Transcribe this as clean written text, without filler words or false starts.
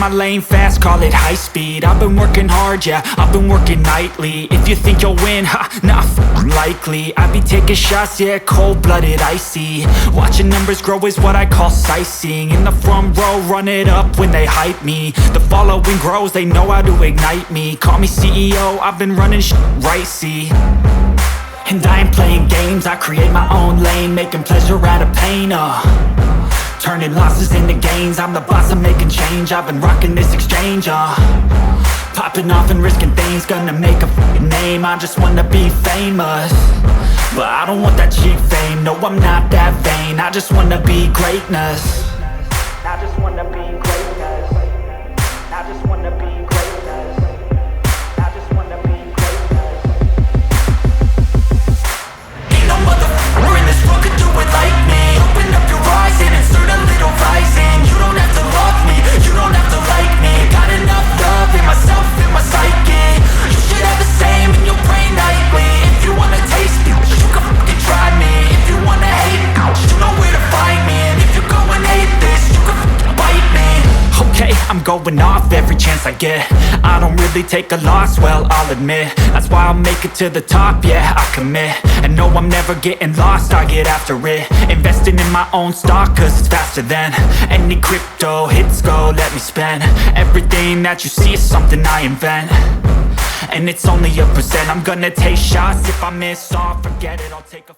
my lane fast, call it high speed. I've been working hard, yeah, I've been working nightly. If you think you'll win, ha, nah, likely. I be taking shots, yeah, cold-blooded, icy. Watching numbers grow is what I call sightseeing. In the front row, run it up when they hype me. The following grows, they know how to ignite me. Call me CEO, I've been running shit right, see. And I ain't playing games, I create my own lane, making pleasure out of pain, turning losses into gains. I'm the boss, I'm making change. I've been rocking this exchange, popping off and risking things. Gonna make a f***ing name. I just wanna be famous, but I don't want that cheap fame. No, I'm not that vain. I just wanna be greatness. I just wanna be greatness. I just wanna be greatness. I just wanna be greatness. Ain't no motherfucker in this world could do it like me. Open up your eyes and insert a little rising. You don't have to love me, you don't have to like me. Got enough love in myself, in my psyche. You should have the same in your brain nightly. If you wanna taste me, you can fucking try me. If you wanna hate me, you know where to find me. And if you go and hate this, you can fucking bite me. Okay, I'm going off every chance I get. I don't really take a loss, well, I'll admit. That's why I'll make it to the top, yeah, I commit. And no, I'm never getting lost, I get after it. Investing in my own stock, cause it's faster than any crypto hits go, let me spend. Everything that you see is something I invent, and it's only a percent. I'm gonna take shots, if I miss, I'll forget it, I'll take a